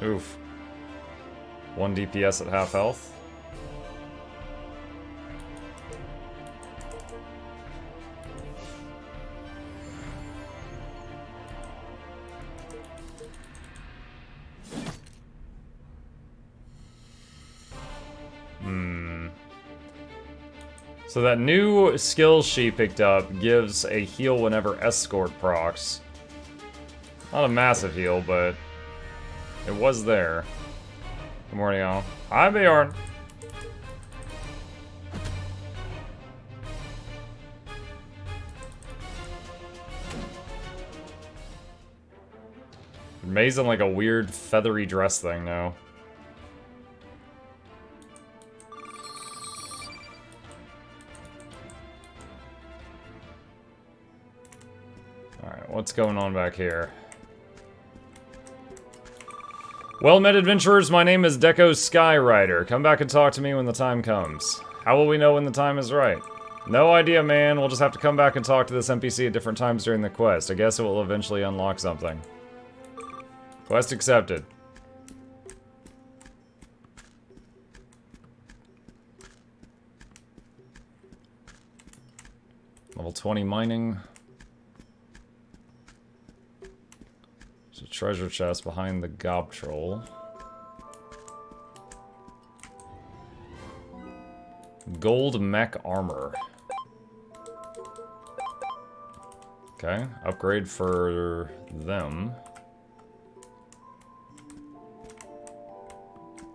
Oof. 1 DPS at half health. So that new skill she picked up gives a heal whenever escort procs. Not a massive heal, but it was there. Good morning, all. Hi, Bjorn. May's in like a weird feathery dress thing now. Alright, what's going on back here? Well met, adventurers. My name is Deco Skyrider. Come back and talk to me when the time comes. How will we know when the time is right? No idea, man. We'll just have to come back and talk to this NPC at different times during the quest. I guess it will eventually unlock something. Quest accepted. Level 20 mining. There's a treasure chest behind the gob troll. Gold mech armor. Okay, upgrade for them.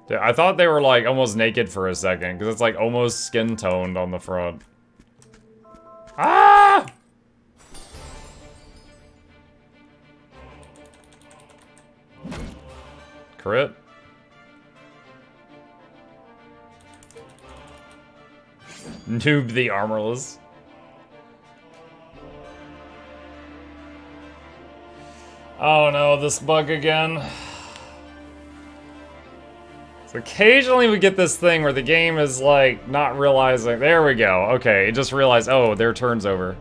Dude, I thought they were like almost naked for a second, because it's like almost skin toned on the front. Ah! Crit. Noob the Armorless. Oh no, this bug again. So occasionally we get this thing where the game is like not realizing. There we go. Okay, it just realized, oh, their turn's over.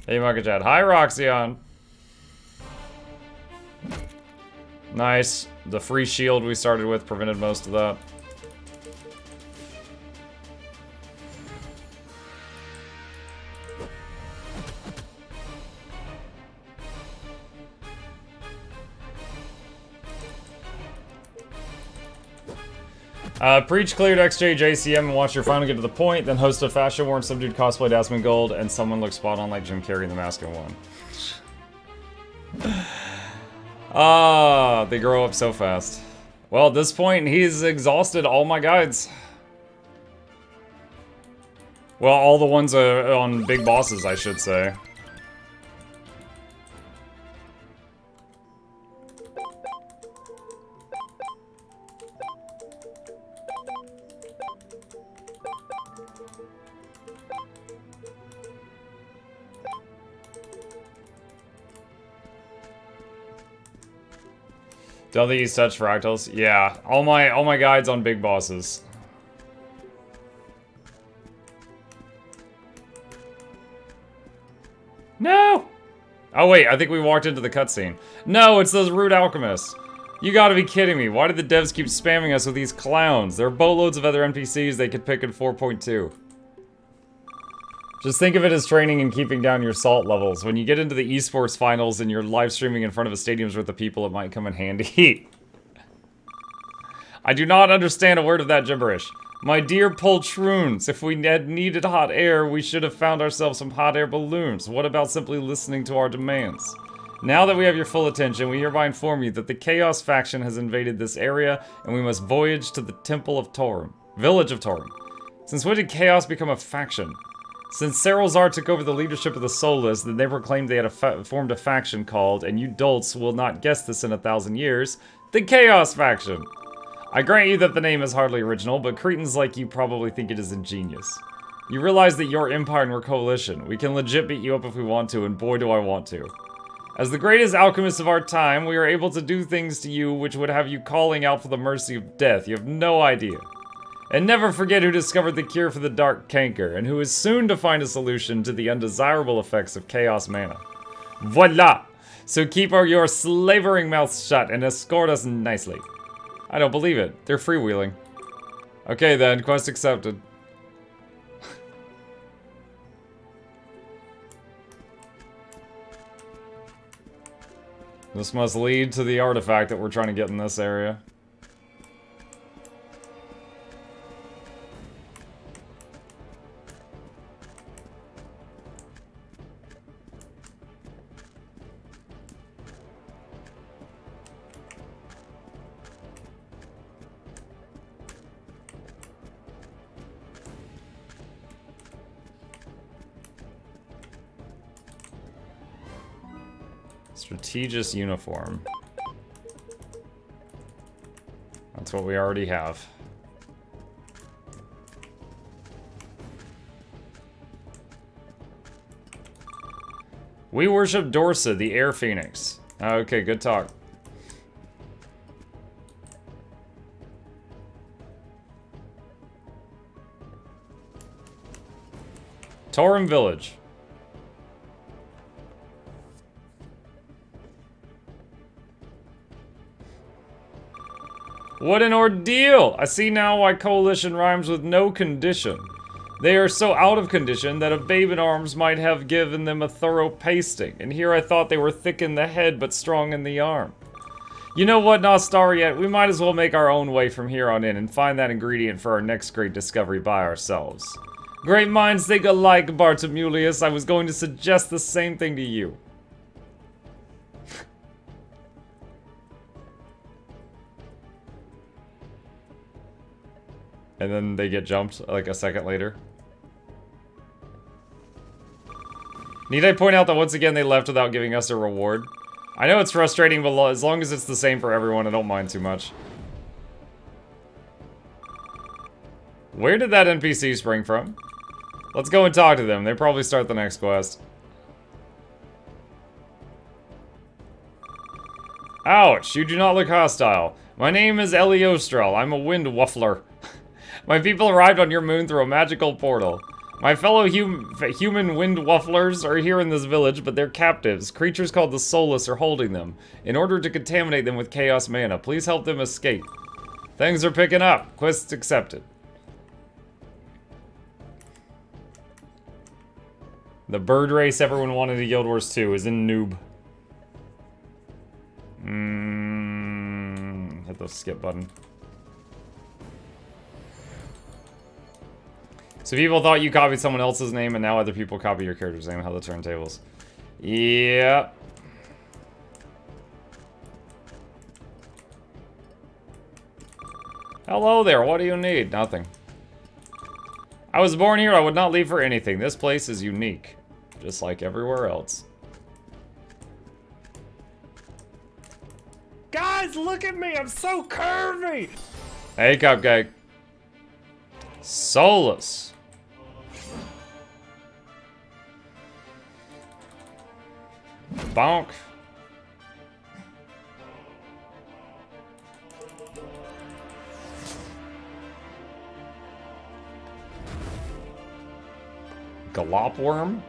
Hey, Muckachad. Hi, Roxyon. Nice. The free shield we started with prevented most of that. Preach cleared XJ JCM and watch your final get to the point, then host a fashion worn subdued cosplay Asmongold, Gold, and someone looks spot on like Jim Carrey in The Mask of One. Ah, they grow up so fast. Well, at this point, he's exhausted all my guides. Well, all the ones on big bosses, I should say. Don't think he's touched fractals? Yeah, all my guides on big bosses. No! Oh wait, I think we walked into the cutscene. No, it's those rude alchemists. You gotta be kidding me. Why did the devs keep spamming us with these clowns? There are boatloads of other NPCs they could pick in 4.2. Just think of it as training and keeping down your salt levels. When you get into the esports finals and you're live streaming in front of a stadium's worth of people, it might come in handy. I do not understand a word of that gibberish. My dear poltroons, if we had needed hot air, we should have found ourselves some hot air balloons. What about simply listening to our demands? Now that we have your full attention, we hereby inform you that the Chaos faction has invaded this area, and we must voyage to the Temple of Torum. Village of Torum. Since when did Chaos become a faction? Since Seralzar took over the leadership of the Soulless, then they proclaimed they had formed a faction called, and you dolts will not guess this in 1,000 years, the Chaos faction. I grant you that the name is hardly original, but cretins like you probably think it is ingenious. You realize that your empire and we're coalition. We can legit beat you up if we want to, and boy do I want to. As the greatest alchemists of our time, we are able to do things to you which would have you calling out for the mercy of death. You have no idea. And never forget who discovered the cure for the dark canker, and who is soon to find a solution to the undesirable effects of chaos mana. Voila! So keep your slavering mouths shut and escort us nicely. I don't believe it. They're freewheeling. Okay then, quest accepted. This must lead to the artifact that we're trying to get in this area. Strategist uniform. That's what we already have. We worship Dorsa, the Air Phoenix. Okay, good talk. Torum Village. What an ordeal! I see now why coalition rhymes with no condition. They are so out of condition that a babe in arms might have given them a thorough pasting, and here I thought they were thick in the head but strong in the arm. You know what, Nostariet? We might as well make our own way from here on in and find that ingredient for our next great discovery by ourselves. Great minds think alike, Bartimulius. I was going to suggest the same thing to you. And then they get jumped, like, a second later. Need I point out that once again they left without giving us a reward? I know it's frustrating, but as long as it's the same for everyone, I don't mind too much. Where did that NPC spring from? Let's go and talk to them. They probably start the next quest. Ouch, you do not look hostile. My name is Eliostral. I'm a wind waffler. My people arrived on your moon through a magical portal. My fellow human wind wafflers are here in this village, but they're captives. Creatures called the Soulless are holding them. In order to contaminate them with chaos mana, please help them escape. Things are picking up. Quest accepted. The bird race everyone wanted in Guild Wars 2 is in Noob. Hit the skip button. So people thought you copied someone else's name, and now other people copy your character's name. How the turntables. Yep. Hello there, what do you need? Nothing. I was born here, I would not leave for anything. This place is unique, just like everywhere else. Guys, look at me, I'm so curvy! Hey, Cupcake. Soulless. Bonk. Galopworm?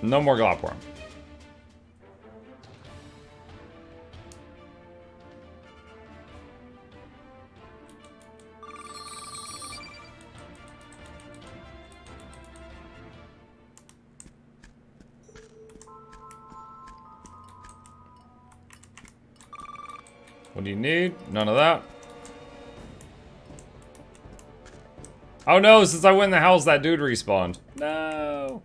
No more Galopworm. What do you need? None of that. Oh no, since I went in the house, that dude respawned. No.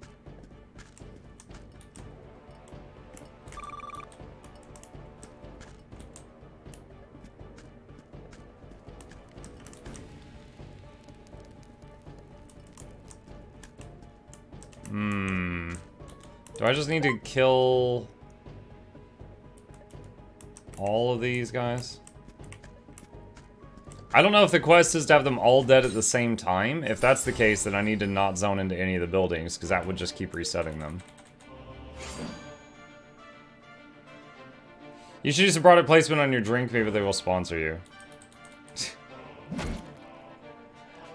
Do I just need to kill... all of these guys. I don't know if the quest is to have them all dead at the same time. If that's the case, then I need to not zone into any of the buildings, because that would just keep resetting them. You should use a product placement on your drink, maybe they will sponsor you.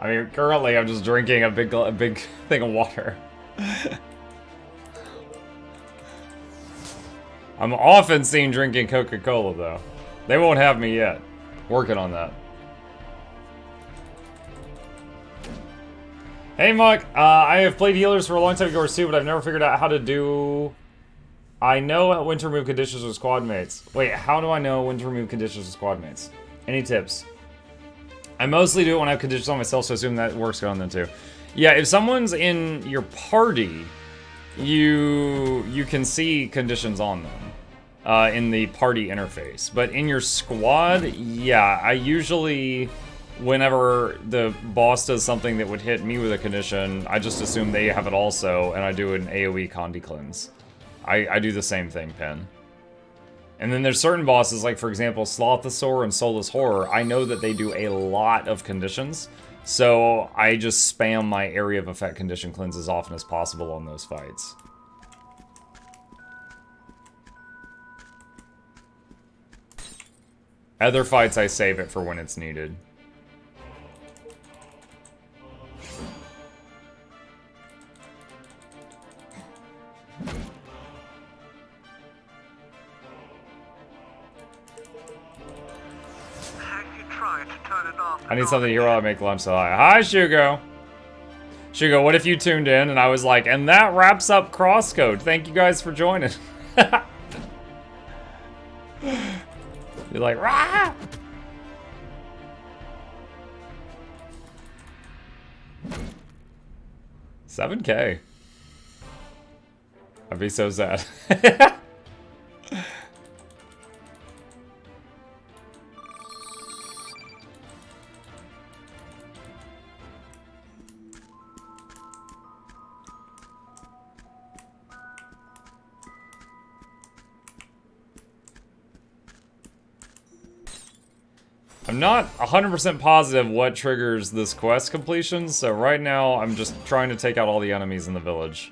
I mean, currently I'm just drinking a big thing of water. I'm often seen drinking Coca-Cola, though. They won't have me yet. Working on that. Hey, Muck. I have played healers for a long time ago too, but I've never figured out how to do... I know when to remove conditions with squad mates. Wait, how do I know when to remove conditions with squad mates? Any tips? I mostly do it when I have conditions on myself, so I assume that works on them too. Yeah, if someone's in your party, you can see conditions on them in the party interface. But in your squad, yeah, I usually... Whenever the boss does something that would hit me with a condition, I just assume they have it also, and I do an AoE Condi cleanse. I do the same thing, Pen. And then there's certain bosses, like for example, Slothosaur and Soulless Horror, I know that they do a lot of conditions, so I just spam my area of effect condition cleanse as often as possible on those fights. Other fights, I save it for when it's needed. I need something here while I make lunch, so hi, Shugo. Shugo, what if you tuned in and I was like, and that wraps up Crosscode. Thank you guys for joining. You're like, rah! $7K. I'd be so sad. I'm not 100% positive what triggers this quest completion, so right now I'm just trying to take out all the enemies in the village.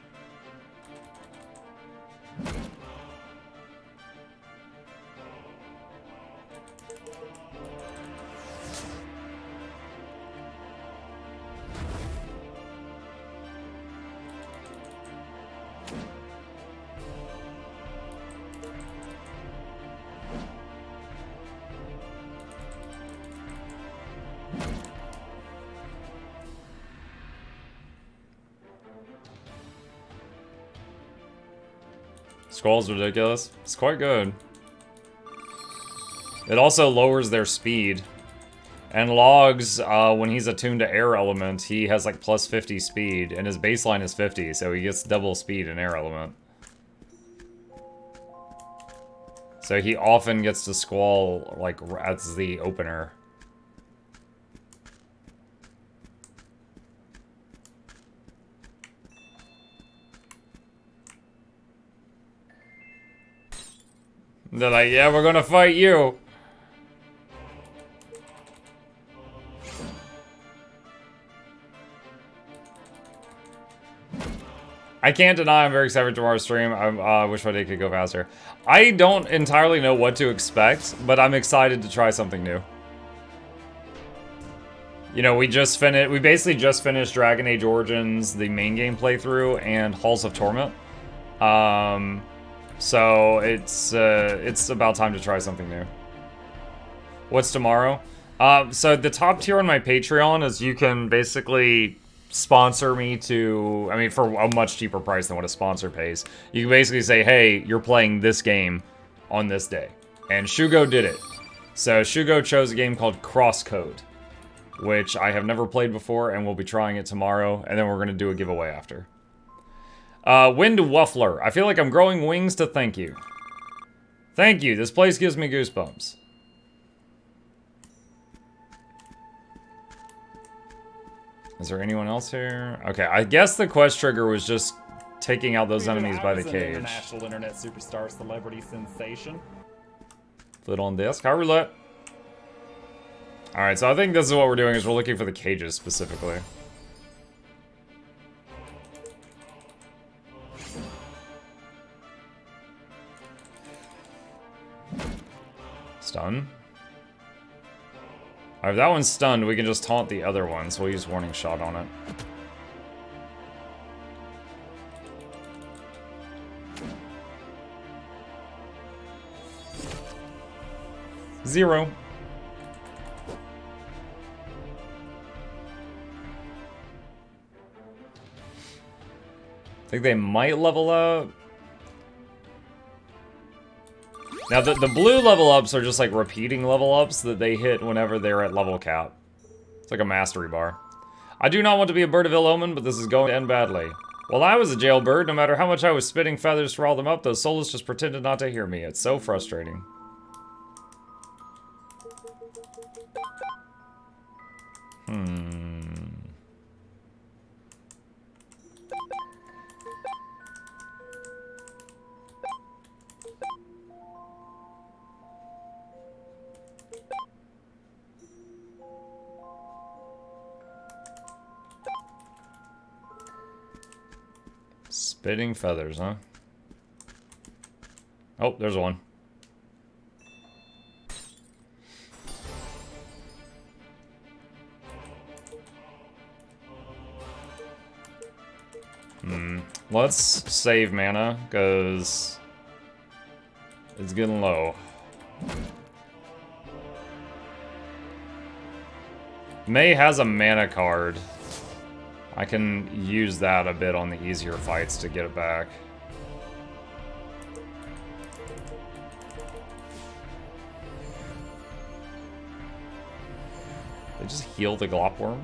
Squall's ridiculous. It's quite good. It also lowers their speed. And Logs, when he's attuned to air element, he has like plus 50 speed, and his baseline is 50, so he gets double speed in air element. So he often gets to Squall like as the opener. They're like, yeah, we're gonna fight you. I can't deny I'm very excited for tomorrow's stream. I wish my day could go faster. I don't entirely know what to expect, but I'm excited to try something new. You know, we basically just finished Dragon Age Origins, the main game playthrough, and Halls of Torment. So it's about time to try something new. What's tomorrow? So the top tier on my Patreon is you can basically sponsor me to, I mean, for a much cheaper price than what a sponsor pays. You can basically say, hey, you're playing this game on this day. And Shugo did it. So Shugo chose a game called Crosscode, which I have never played before, and we'll be trying it tomorrow, and then we're going to do a giveaway after. Wind Waffler. I feel like I'm growing wings to thank you. Thank you. This place gives me goosebumps. Is there anyone else here? Okay, I guess the quest trigger was just taking out those enemies by the cage. International internet superstar celebrity sensation. Put on this. Car roulette. Alright, so I think this is what we're doing, is we're looking for the cages specifically. Stun. Alright, if that one's stunned, we can just taunt the other one, so we'll use warning shot on it. Zero. Think they might level up. Now, the blue level ups are just like repeating level ups that they hit whenever they're at level cap. It's like a mastery bar. I do not want to be a bird of ill omen, but this is going to end badly. While I was a jailbird, no matter how much I was spitting feathers to rile them up, those soulless just pretended not to hear me. It's so frustrating. Spitting feathers, huh? Oh, there's one. Let's save mana, because it's getting low. May has a mana card. I can use that a bit on the easier fights to get it back. They just heal the Glopworm?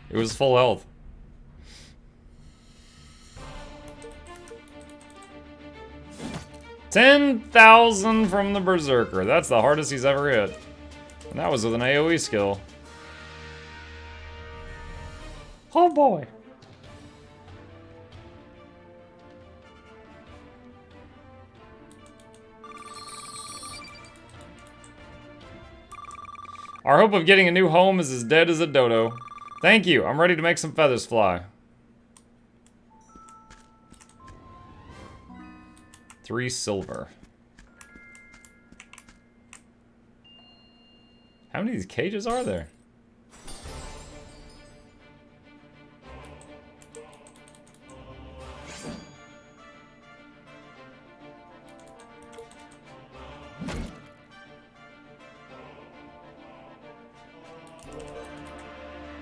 It was full health. $10,000 from the Berserker. That's the hardest he's ever hit. And that was with an AoE skill. Oh boy. Our hope of getting a new home is as dead as a dodo. Thank you. I'm ready to make some feathers fly. 3 silver. How many of these cages are there?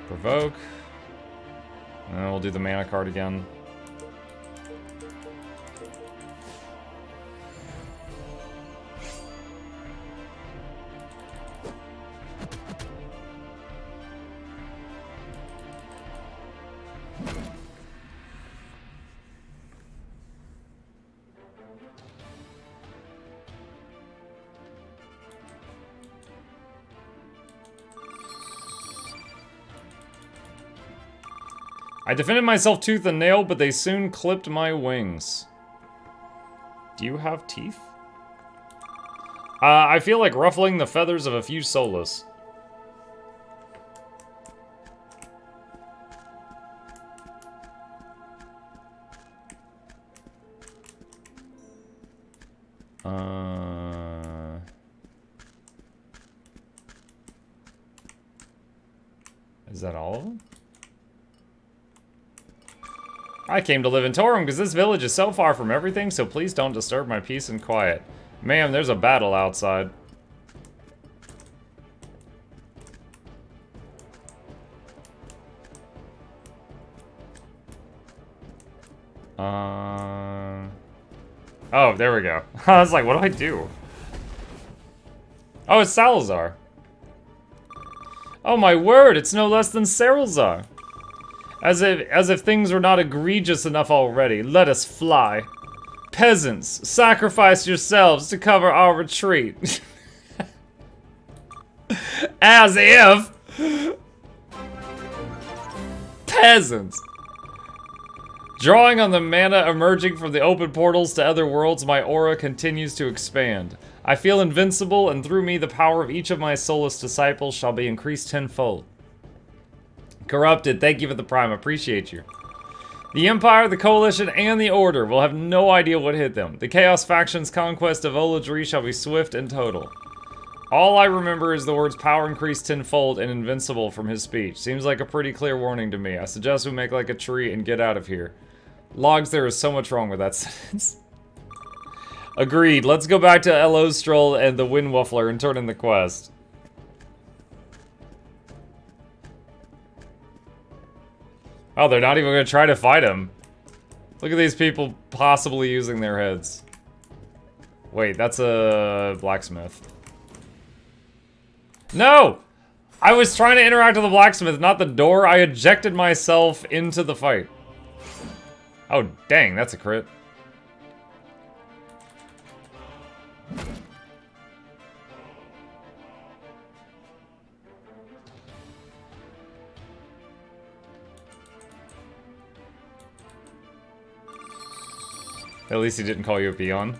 Provoke. And then we'll do the mana card again. I defended myself tooth and nail, but they soon clipped my wings. Do you have teeth? I feel like ruffling the feathers of a few soulless. Is that all of them? I came to live in Torum because this village is so far from everything, so please don't disturb my peace and quiet. Ma'am, there's a battle outside. Oh, there we go. I was like, what do I do? Oh, it's Salazar. Oh my word, it's no less than Salazar. As if things were not egregious enough already, let us fly. Peasants, sacrifice yourselves to cover our retreat. As if... Peasants. Drawing on the mana emerging from the open portals to other worlds, my aura continues to expand. I feel invincible, and through me the power of each of my soulless disciples shall be increased tenfold. Corrupted, thank you for the prime. Appreciate you. The Empire, the Coalition, and the Order will have no idea what hit them. The Chaos Faction's conquest of Oladri shall be swift and total. All I remember is the words power increased tenfold and invincible from his speech. Seems like a pretty clear warning to me. I suggest we make like a tree and get out of here. Logs, there is so much wrong with that sentence. Agreed. Let's go back to Elostroll and the Wind Waffler and turn in the quest. Oh, they're not even going to try to fight him. Look at these people possibly using their heads. Wait, that's a blacksmith. No! I was trying to interact with the blacksmith, not the door. I ejected myself into the fight. Oh, dang, that's a crit. At least he didn't call you a peon.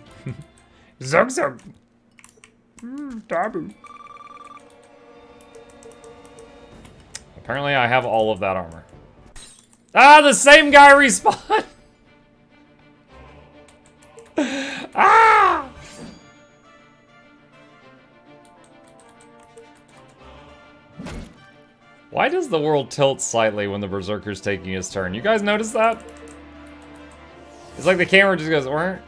Zug zug. Taboo. Apparently I have all of that armor. Ah, the same guy respawned! Ah! Why does the world tilt slightly when the Berserker's taking his turn? You guys notice that? It's like the camera just goes, weren't.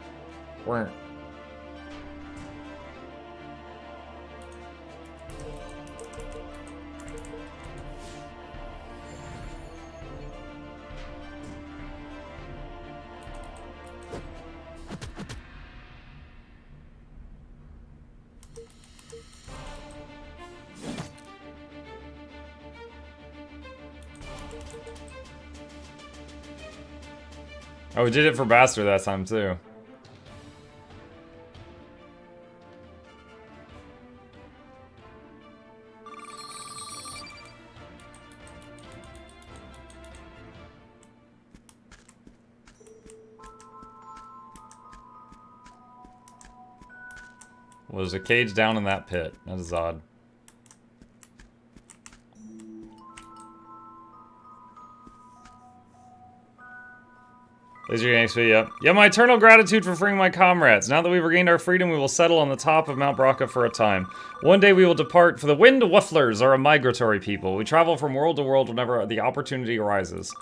Oh, we did it for Bastard that time, too. Well, there's a cage down in that pit. That is odd. Laser XP, yep. Yeah, my eternal gratitude for freeing my comrades. Now that we've regained our freedom, we will settle on the top of Mount Bracca for a time. One day we will depart, for the Wind Wafflers are a migratory people. We travel from world to world whenever the opportunity arises.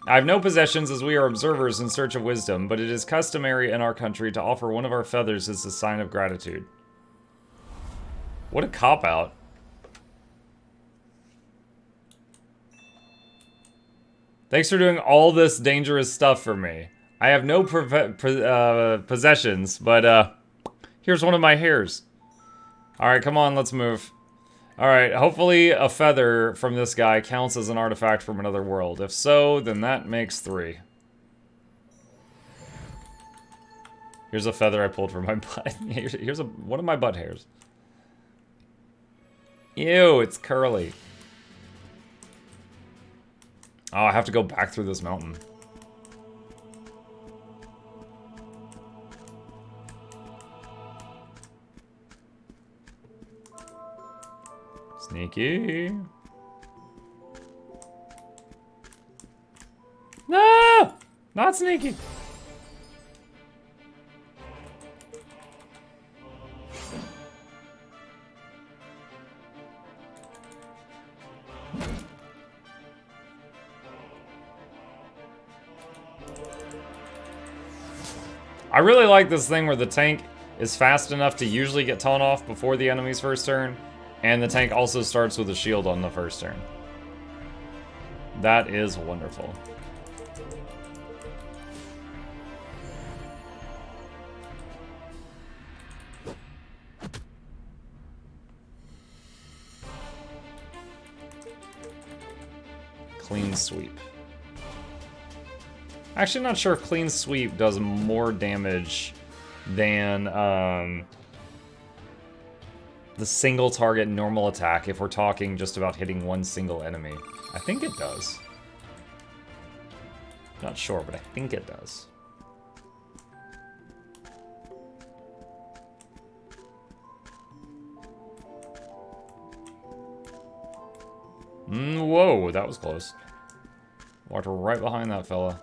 I have no possessions as we are observers in search of wisdom, but it is customary in our country to offer one of our feathers as a sign of gratitude. What a cop-out. Thanks for doing all this dangerous stuff for me. I have no possessions, but here's one of my hairs. Alright, come on, let's move. Alright, hopefully a feather from this guy counts as an artifact from another world. If so, then that makes 3. Here's a feather I pulled from my butt. Here's one of my butt hairs. Ew, it's curly. Oh, I have to go back through this mountain. Sneaky. No! Not sneaky. I really like this thing where the tank is fast enough to usually get taunt off before the enemy's first turn, and the tank also starts with a shield on the first turn. That is wonderful. Clean sweep. Actually, not sure if Clean Sweep does more damage than the single target normal attack if we're talking just about hitting one single enemy. I think it does. Not sure, but I think it does. Whoa, that was close. Walked right behind that fella.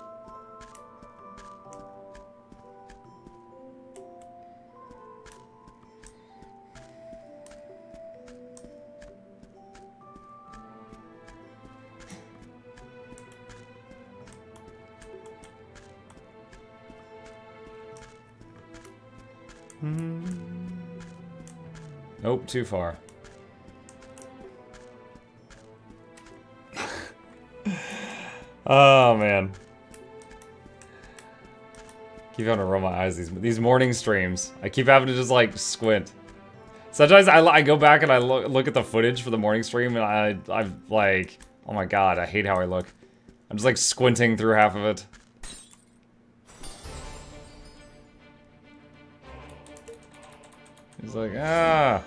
Nope, too far. Oh man. Keep having to roll my eyes these morning streams. I keep having to just like squint. Sometimes I go back and I look at the footage for the morning stream and I'm like, oh my god, I hate how I look. I'm just like squinting through half of it. He's like, I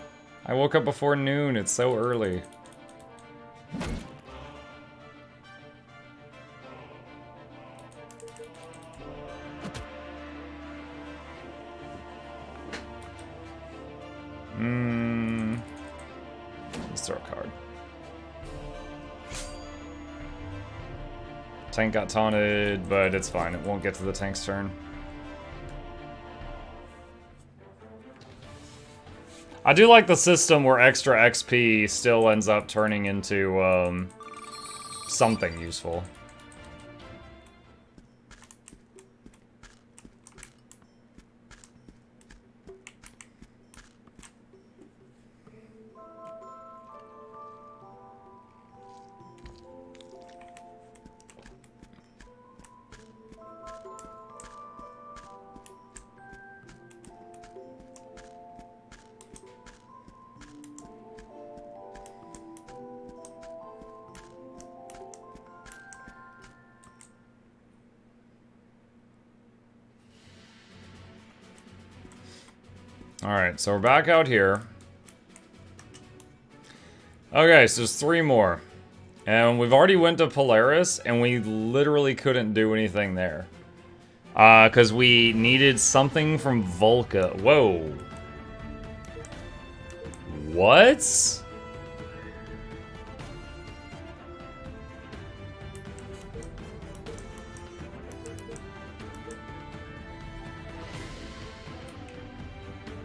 woke up before noon, it's so early. Let's throw a card. Tank got taunted, but it's fine. It won't get to the tank's turn. I do like the system where extra XP still ends up turning into, something useful. Alright, so we're back out here. Okay, so there's 3 more. And we've already went to Polaris, and we literally couldn't do anything there. Because we needed something from Volca. Whoa. What?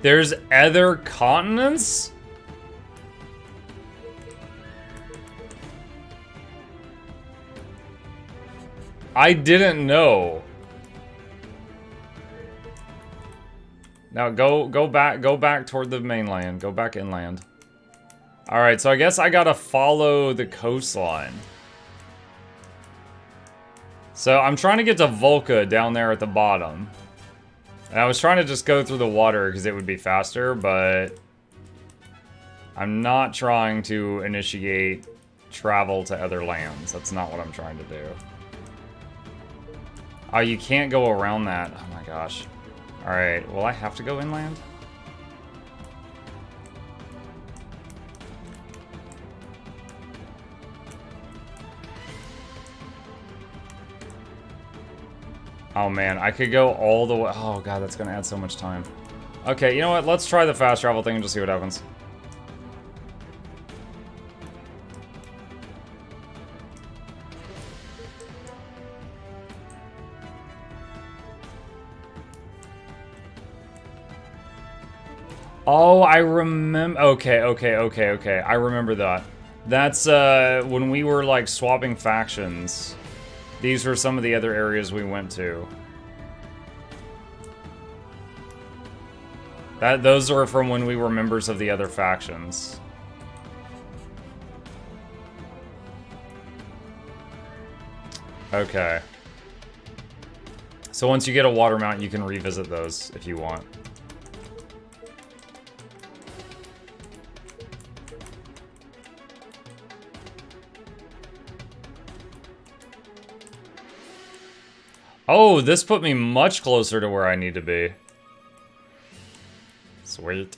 There's other continents? I didn't know. Now go back toward the mainland. Go back inland. Alright, so I guess I gotta follow the coastline. So I'm trying to get to Volca down there at the bottom. And I was trying to just go through the water because it would be faster, but I'm not trying to initiate travel to other lands. That's not what I'm trying to do. Oh, you can't go around that. Oh my gosh. Alright, will I have to go inland? Oh man, I could go all the way. Oh god, that's gonna add so much time. Okay, you know what? Let's try the fast travel thing and just see what happens. Oh, I remember. Okay. I remember that. That's when we were like swapping factions. These were some of the other areas we went to. Those were from when we were members of the other factions. Okay. So once you get a water mount, you can revisit those if you want. Oh, this put me much closer to where I need to be. Sweet.